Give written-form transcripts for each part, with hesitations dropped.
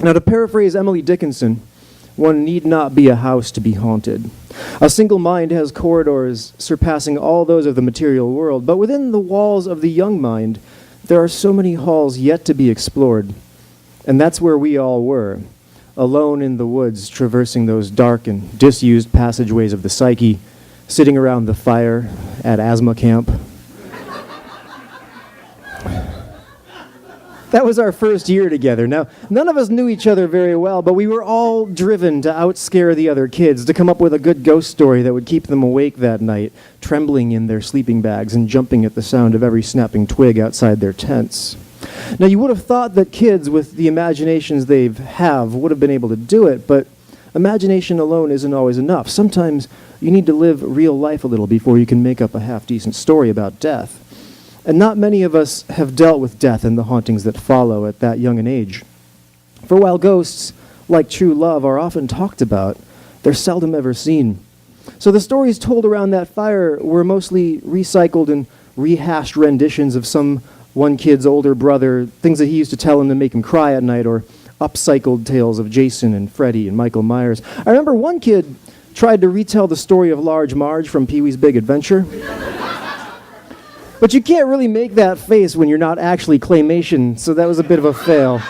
Now, to paraphrase Emily Dickinson, one need not be a house to be haunted. A single mind has corridors surpassing all those of the material world, but within the walls of the young mind, there are so many halls yet to be explored. And that's where we all were, alone in the woods, traversing those dark and disused passageways of the psyche, sitting around the fire at asthma camp. That was our first year together. Now, none of us knew each other very well, but we were all driven to outscare the other kids, to come up with a good ghost story that would keep them awake that night, trembling in their sleeping bags and jumping at the sound of every snapping twig outside their tents. Now, you would have thought that kids with the imaginations they have would have been able to do it, but imagination alone isn't always enough. Sometimes you need to live real life a little before you can make up a half-decent story about death. And not many of us have dealt with death and the hauntings that follow at that young an age. For while ghosts, like true love, are often talked about, they're seldom ever seen. So the stories told around that fire were mostly recycled and rehashed renditions of some one kid's older brother, things that he used to tell him to make him cry at night, or upcycled tales of Jason and Freddy and Michael Myers. I remember one kid tried to retell the story of Large Marge from Pee-wee's Big Adventure. But you can't really make that face when you're not actually claymation, so that was a bit of a fail.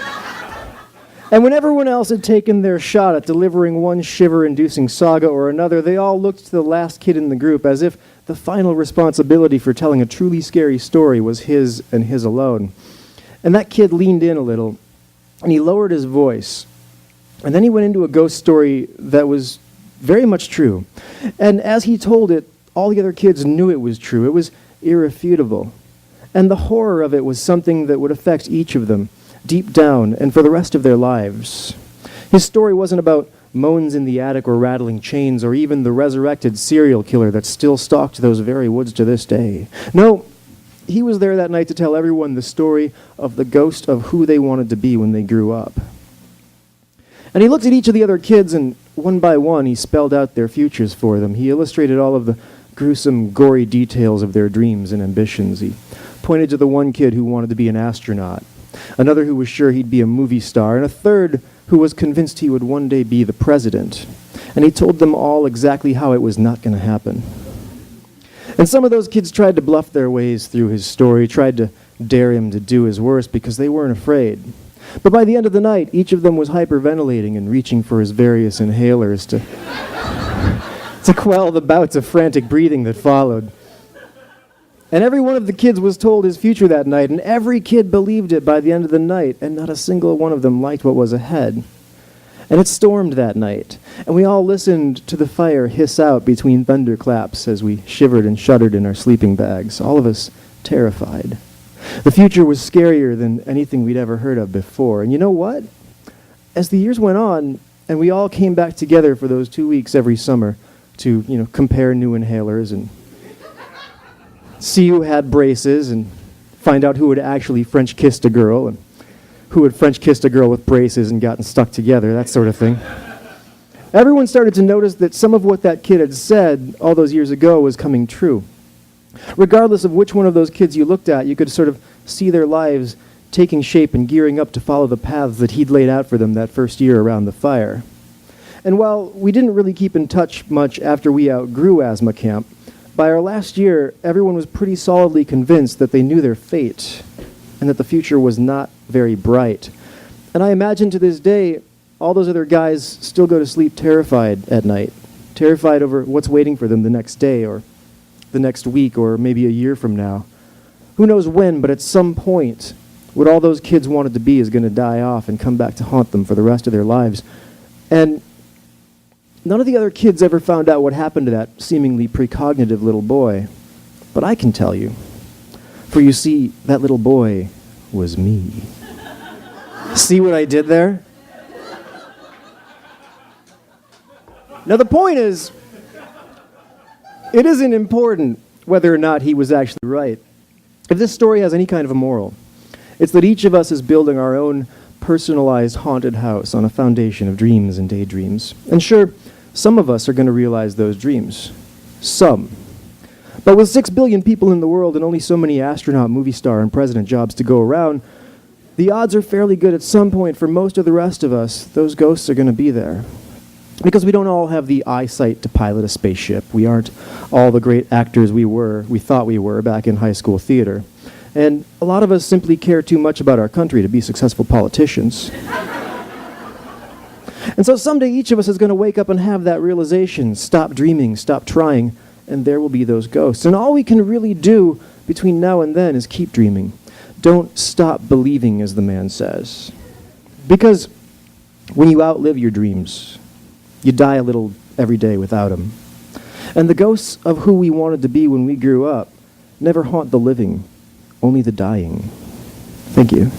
And when everyone else had taken their shot at delivering one shiver-inducing saga or another, they all looked to the last kid in the group as if the final responsibility for telling a truly scary story was his and his alone. And that kid leaned in a little, and he lowered his voice. And then he went into a ghost story that was very much true. And as he told it, all the other kids knew it was true. It was irrefutable. And the horror of it was something that would affect each of them, deep down, and for the rest of their lives. His story wasn't about moans in the attic or rattling chains or even the resurrected serial killer that still stalked those very woods to this day. No, he was there that night to tell everyone the story of the ghost of who they wanted to be when they grew up. And he looked at each of the other kids, and one by one he spelled out their futures for them. He illustrated all of the gruesome, gory details of their dreams and ambitions. He pointed to the one kid who wanted to be an astronaut, another who was sure he'd be a movie star, and a third who was convinced he would one day be the president. And he told them all exactly how it was not going to happen. And some of those kids tried to bluff their ways through his story, tried to dare him to do his worst because they weren't afraid. But by the end of the night, each of them was hyperventilating and reaching for his various inhalers to quell the bouts of frantic breathing that followed. And every one of the kids was told his future that night, and every kid believed it by the end of the night, and not a single one of them liked what was ahead. And it stormed that night, and we all listened to the fire hiss out between thunderclaps as we shivered and shuddered in our sleeping bags, all of us terrified. The future was scarier than anything we'd ever heard of before. And you know what? As the years went on, and we all came back together for those 2 weeks every summer to, compare new inhalers and see who had braces and find out who had actually French kissed a girl and who had French kissed a girl with braces and gotten stuck together, that sort of thing. Everyone started to notice that some of what that kid had said all those years ago was coming true. Regardless of which one of those kids you looked at, you could sort of see their lives taking shape and gearing up to follow the paths that he'd laid out for them that first year around the fire. And while we didn't really keep in touch much after we outgrew asthma camp, by our last year, everyone was pretty solidly convinced that they knew their fate and that the future was not very bright. And I imagine to this day, all those other guys still go to sleep terrified at night, terrified over what's waiting for them the next day or the next week or maybe a year from now. Who knows when, but at some point, what all those kids wanted to be is going to die off and come back to haunt them for the rest of their lives. And none of the other kids ever found out what happened to that seemingly precognitive little boy. But I can tell you. For you see, that little boy was me. See what I did there? Now the point is, it isn't important whether or not he was actually right. If this story has any kind of a moral, it's that each of us is building our own personalized haunted house on a foundation of dreams and daydreams. And sure, some of us are going to realize those dreams. Some. But with 6 billion people in the world and only so many astronaut, movie star, and president jobs to go around, the odds are fairly good at some point for most of the rest of us, those ghosts are going to be there. Because we don't all have the eyesight to pilot a spaceship. We aren't all the great actors we thought we were back in high school theater. And a lot of us simply care too much about our country to be successful politicians. And so someday each of us is going to wake up and have that realization. Stop dreaming, stop trying, and there will be those ghosts. And all we can really do between now and then is keep dreaming. Don't stop believing, as the man says. Because when you outlive your dreams, you die a little every day without them. And the ghosts of who we wanted to be when we grew up never haunt the living, only the dying. Thank you.